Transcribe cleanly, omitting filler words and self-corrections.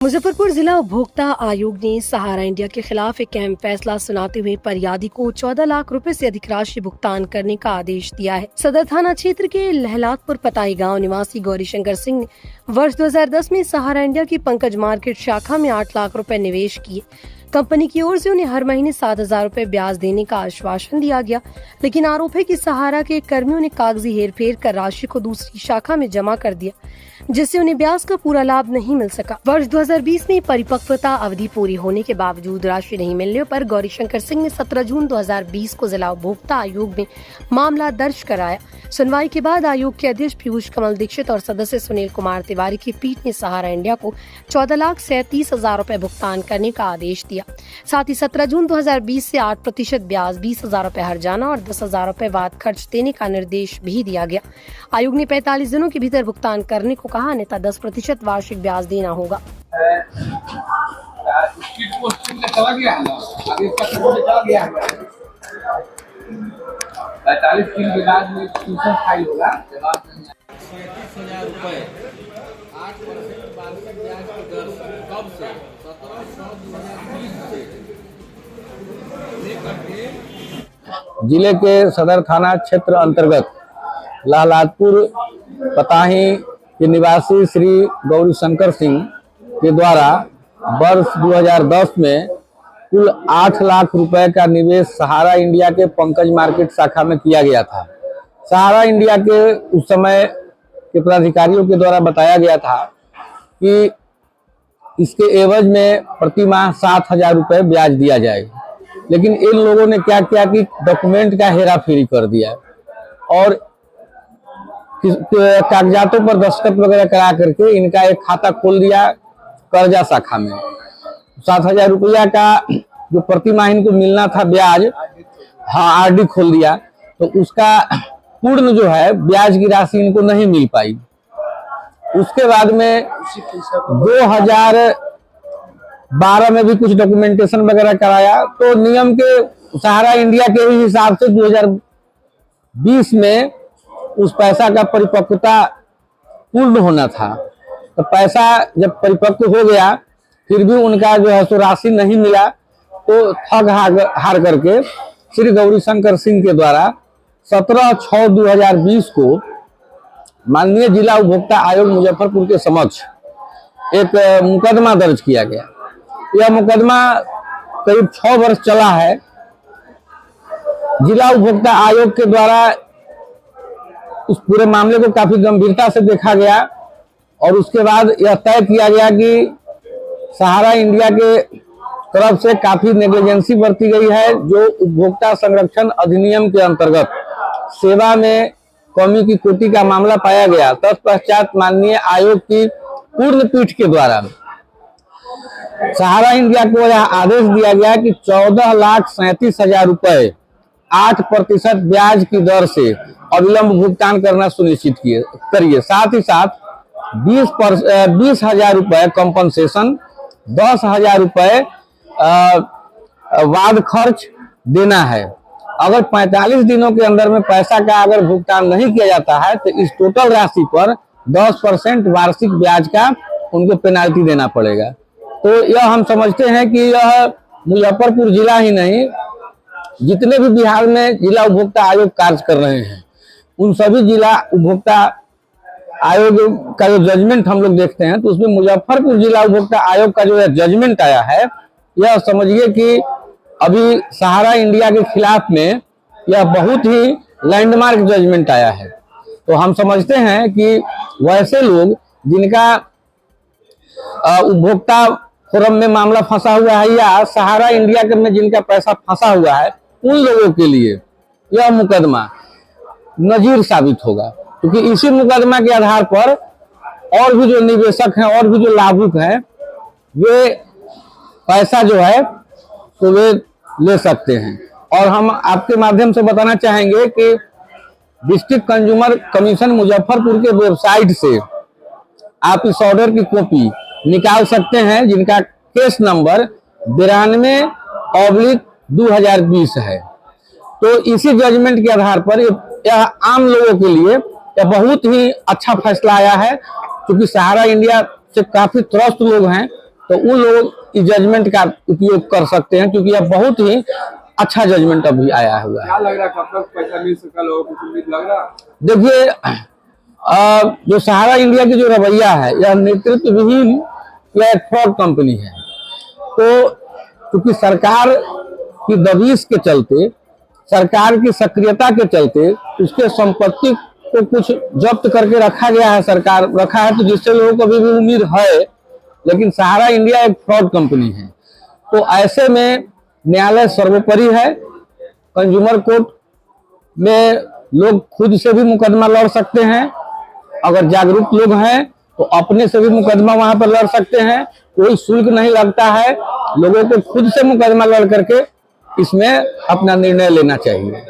मुजफ्फरपुर जिला उपभोक्ता आयोग ने सहारा इंडिया के खिलाफ एक अहम फैसला सुनाते हुए फरियादी को 14 लाख रुपए से अधिक राशि भुगतान करने का आदेश दिया है। सदर थाना क्षेत्र के लहलातपुर पताई गांव निवासी गौरीशंकर सिंह ने वर्ष 2010 में सहारा इंडिया की पंकज मार्केट शाखा में 8 लाख रुपए निवेश किए। कंपनी की ओर से उन्हें हर महीने 7,000 रुपए ब्याज देने का आश्वासन दिया गया, लेकिन आरोप है कि सहारा के कर्मियों ने कागजी हेरफेर कर राशि को दूसरी शाखा में जमा कर दिया, जिससे उन्हें ब्याज का पूरा लाभ नहीं मिल सका। वर्ष 2020 में परिपक्वता अवधि पूरी होने के बावजूद राशि नहीं मिलने पर गौरीशंकर सिंह ने 17 जून 2020 को जिला उपभोक्ता आयोग में मामला दर्ज कराया। सुनवाई के बाद आयोग के अध्यक्ष पीयूष कमल दीक्षित और सदस्य सुनील कुमार तिवारी की पीठ ने सहारा इंडिया को 14,37,000 रुपए भुगतान करने का आदेश दिया। साथ ही 17 जून 2020 से 8% ब्याज, 20,000 रुपए हर्जाना और 10,000 रुपए बाद खर्च देने का निर्देश भी दिया गया। आयोग ने 45 दिनों के भीतर भुगतान करने को कहा, अन्यथा 10% वार्षिक ब्याज देना होगा। जिले के सदर थाना क्षेत्र अंतर्गत लहलातपुर पताही के निवासी श्री गौरीशंकर सिंह के द्वारा वर्ष 2010 में कुल 8 लाख रुपए का निवेश सहारा इंडिया के पंकज मार्केट शाखा में किया गया था। सहारा इंडिया के उस समय के पदाधिकारियों के द्वारा बताया गया था कि इसके एवज में प्रति माह 7,000 रुपए ब्याज दिया जाएगा, लेकिन इन लोगों ने क्या किया कि डॉक्यूमेंट का हेराफेरी कर दिया और कागजातों पर दस्तखत वगैरह करा करके इनका एक खाता खोल दिया कर्जा शाखा में। 7,000 रुपया का जो प्रति माह इनको मिलना था ब्याज, आरडी खोल दिया, तो उसका पूर्ण जो है ब्याज की राशि इनको नहीं मिल पाई। उसके बाद में 2012 में भी कुछ डॉक्यूमेंटेशन वगैरह कराया, तो नियम के सहारा इंडिया के ही हिसाब से 2020 में उस पैसा का परिपक्वता पूर्ण होना था। तो पैसा जब परिपक्व हो गया फिर भी उनका जो है सो राशि नहीं मिला, तो ठग हार करके श्री गौरीशंकर सिंह के द्वारा 17/6/2020 को माननीय जिला उपभोक्ता आयोग मुजफ्फरपुर के समक्ष एक मुकदमा दर्ज किया गया। यह मुकदमा करीब 6 वर्ष चला है। जिला उपभोक्ता आयोग के द्वारा उस पूरे मामले को काफी गंभीरता से देखा गया और उसके बाद यह तय किया गया कि सहारा इंडिया के तरफ से काफी नेग्लिजेंसी बरती गई है, जो उपभोक्ता संरक्षण अधिनियम के अंतर्गत सेवा में कमी की कोटि का मामला पाया गया। तत्पश्चात माननीय आयोग की पूर्ण पीठ के द्वारा सहारा इंडिया को यह आदेश दिया गया कि 14,37,000 रुपए 8% ब्याज की दर से अविलंब भुगतान करना सुनिश्चित करिए। साथ ही साथ 20,000 रुपए कंपनसेशन, 10,000 रुपए बाद खर्च देना है। अगर 45 दिनों के अंदर में पैसा का अगर भुगतान नहीं किया जाता है तो इस टोटल राशि पर 10% वार्षिक ब्याज का उनको पेनाल्टी देना पड़ेगा। तो यह हम समझते हैं कि यह मुजफ्फरपुर जिला ही नहीं, जितने भी बिहार में जिला उपभोक्ता आयोग कार्य कर रहे हैं उन सभी जिला उपभोक्ता आयोग का जो जजमेंट हम लोग देखते हैं, तो उसमें मुजफ्फरपुर जिला उपभोक्ता आयोग का जो जजमेंट आया है, यह समझिए कि अभी सहारा इंडिया के खिलाफ में यह बहुत ही लैंडमार्क जजमेंट आया है। तो हम समझते हैं कि वैसे लोग जिनका उपभोक्ता फोरम में मामला फंसा हुआ है या सहारा इंडिया में जिनका पैसा फंसा हुआ है, उन लोगों के लिए यह मुकदमा नजीर साबित होगा, क्योंकि इसी मुकदमा के आधार पर और भी जो निवेशक हैं और भी जो लाभुक हैं वे पैसा जो है तो वे ले सकते हैं। और हम आपके माध्यम से बताना चाहेंगे कि डिस्ट्रिक्ट कंज्यूमर कमीशन मुजफ्फरपुर के वेबसाइट से आप इस ऑर्डर की कॉपी निकाल सकते हैं, जिनका केस नंबर 92/2020 है। तो इसी जजमेंट के आधार पर यह आम लोगों के लिए यह बहुत ही अच्छा फैसला आया है, क्योंकि सहारा इंडिया से काफी त्रस्त लोग हैं तो उन लोग इस जजमेंट का उपयोग कर सकते हैं, क्योंकि यह बहुत ही अच्छा जजमेंट अभी आया हुआ है। क्या लग रहा है, कब तक पैसा मिल सकता है, लोगों को उम्मीद लग रहा है? देखिए, जो सहारा इंडिया की जो रवैया है, यह नेतृत्व विहीन, यह एक फ्रॉड कंपनी है। तो क्योंकि सरकार की दबिश के चलते, सरकार की सक्रियता के चलते उसके संपत्ति को कुछ जब्त करके रखा गया है, सरकार रखा है, तो जिससे लोगों को अभी भी उम्मीद है। लेकिन सहारा इंडिया एक फ्रॉड कंपनी है, तो ऐसे में न्यायालय सर्वोपरि है। कंज्यूमर कोर्ट में लोग खुद से भी मुकदमा लड़ सकते हैं, अगर जागरूक लोग हैं तो अपने से भी मुकदमा वहां पर लड़ सकते हैं, कोई शुल्क नहीं लगता है। लोगों को खुद से मुकदमा लड़ करके इसमें अपना निर्णय लेना चाहिए।